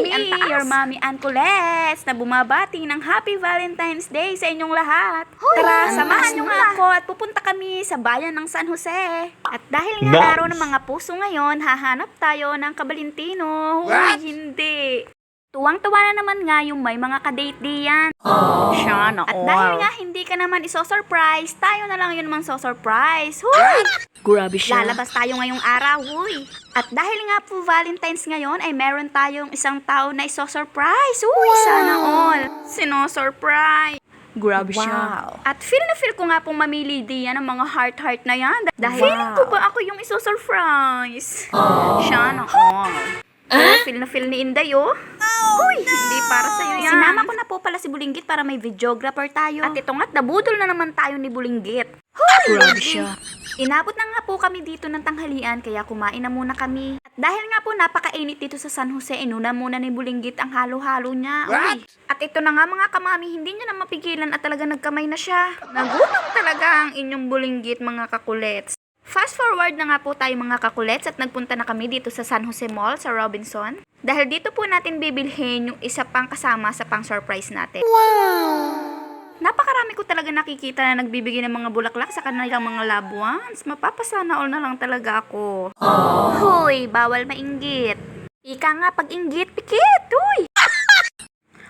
me, your mommy and Kulets, na bumabati ng Happy Valentine's Day sa inyong lahat. Tara, samahan nyo nga ako at pupunta kami sa bayan ng San Jose. At dahil nga araw ng mga puso ngayon, hahanap tayo ng kabalintino. Uy, hindi. Tuwang-tuwa na naman nga yung may mga kadate diyan. Siya na. At dahil nga hindi ka naman iso-surprise, tayo na lang yun naman so-surprise. Huy! Grabe siya. Lalabas tayo ngayong araw, huy. At dahil nga po Valentine's ngayon, ay meron tayong isang tao na iso-surprise. Uy, sana all. Sino-surprise. Grabe siya. At feel na feel ko nga pong mamili diyan ng mga heart-heart na yan. Dahil feeling ko ba ako yung iso-surprise? Siya na all. Feel na feel ni Inday, oh. Uy, hindi para sa'yo yan. Sinama ko na po pala si Bulinggit para may videographer tayo. At ito nga't nabudol na naman tayo ni Bulinggit. Hoy! Grabe siya. Inabot na nga po kami dito ng tanghalian kaya kumain na muna kami. At dahil nga po napakainit dito sa San Jose, inuna muna ni Bulinggit ang halo-halo niya. Uy. At ito na nga mga kamami, hindi niya na mapigilan at talaga nagkamay na siya. Nagutom talaga ang inyong Bulinggit mga kakulets. Fast forward na nga po tayo mga kakulets at nagpunta na kami dito sa San Jose Mall sa Robinson. Dahil dito po natin bibilhin yung isa pang kasama sa pang surprise natin. Wow! Napakarami ko talaga nakikita na nagbibigay ng mga bulaklak sa kanilang mga loved ones. Mapapasana all na lang talaga ako. Hoy, bawal mainggit. Ika nga pag-inggit, pikit, uy!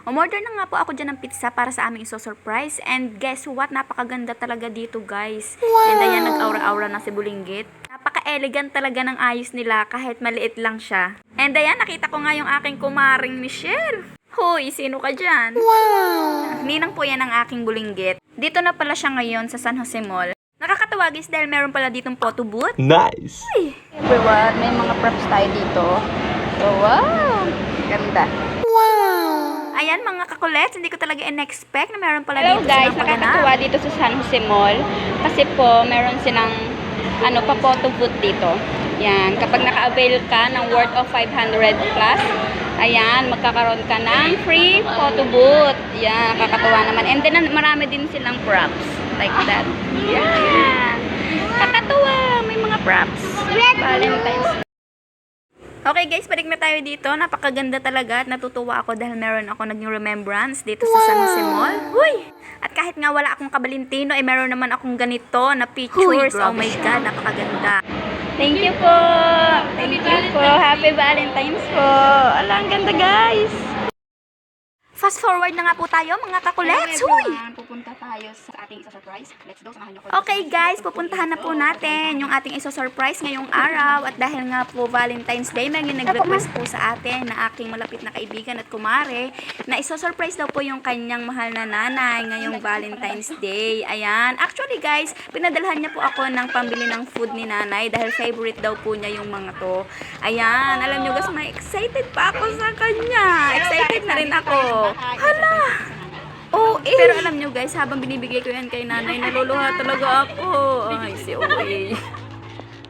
Umorder na nga po ako dyan ng pizza para sa aming iso-surprise. And guess what? Napakaganda talaga dito, guys. Wow. And ayan, nag-aura-aura na si Bulinggit. Napaka-elegant talaga ng ayos nila kahit maliit lang siya. And ayan, nakita ko nga yung aking kumaring Michelle. Hoy, sino ka dyan? Wow! Ninang po yan ang aking Bulinggit. Dito na pala siya ngayon sa San Jose Mall. Nakakatawa guys dahil meron pala ditong photo booth. Nice! Uy. Everyone, may mga props tayo dito. So, wow! Ganda. Ayan mga kakulets, hindi ko talaga in-expect na meron pala Hello dito guys, silang nakakatuwa dito sa San Jose Mall kasi po meron silang pa photo booth dito. Yan, kapag naka-avail ka ng worth of 500 plus, ayan, magkakaroon ka ng free photo booth. Yan, kakatuwa naman. And then marami din silang props like that. Yan. Kakatuwa, may mga props. Valentine's. Okay guys, balik na tayo dito. Napakaganda talaga at natutuwa ako dahil meron ako naging remembrance dito sa San Jose Mall. Huy! At kahit nga wala akong kabalintino, ay meron naman akong ganito na pictures. Oh my God, napakaganda. Thank you po. Thank you po. Happy Valentine's po. Ala, ang ganda guys. Fast forward na nga po tayo mga kakulets. Huy! Pupunta tayo sa ating isa-surprise. Let's go. Samahan niyo ko. Okay guys, pupuntahan na po natin yung ating isa-surprise ngayong araw. At dahil nga po Valentine's Day, may nag-request po sa atin na aking malapit na kaibigan at kumare na isa-surprise daw po yung kanyang mahal na nanay ngayong Valentine's Day. Ayan. Actually guys, pinadalhan niya po ako ng pambili ng food ni nanay dahil favorite daw po niya yung mga to. Ayan. Alam niyo guys, may excited pa ako sa kanya. Excited na rin ako. Hala! Pero alam nyo guys, habang binibigay ko yan kay nanay, naluluha talaga ako. Ay, si OA.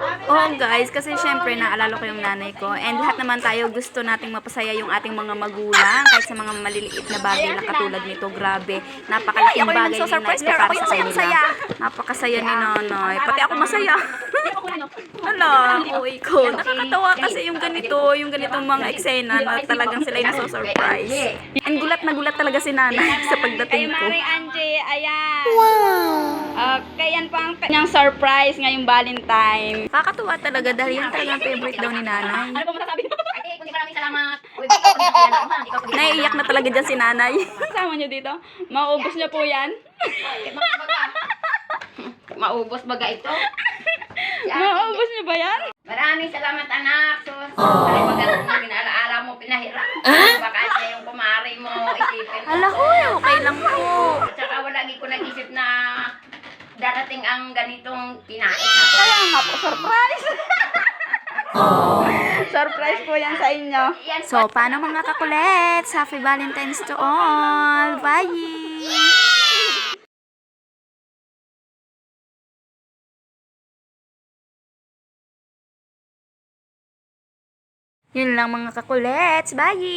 Oh guys, kasi syempre naalala ko yung nanay ko. And lahat naman tayo gusto nating mapasaya yung ating mga magulang. Kahit sa mga maliliit na bagay na katulad nito. Grabe, napakalaking bagay yung nice para sa kanila. Napakasaya ni nanay. Pati ako masaya. Hala, OA ko. Nakakatawa kasi yung ganitong mga eksena na talagang sila yung nasa-surprise. And gulat na gulat talaga si nanay sa pagdating ko. Maring Angie, ayan. Wow! Okay, yan po ang kanyang surprise ngayong Valentine. Nakakatuwa talaga dahil yan talagang favorite daw ni nanay. Ano po masasabi mo? Maraming salamat. Naiiyak na talaga dyan si nanay. Kasama nyo dito? Maubos nyo po yan? Maubos baga ito. Maubos nyo ba yan? Maraming salamat anak. Sus. Ay magandang mo, pinalaala mo, pinahirap. Baka siya yung kumari mo, isipin mo. Hala hoy, okay lang po. At saka wala ko nag-isip na darating ang ganitong kinain na to. Kaya nga po, surprise! Surprise po yan sa inyo. Yan So, paano mga kakulets? Happy Valentine's to all. Bye! Yun lang mga kakulets. Bye!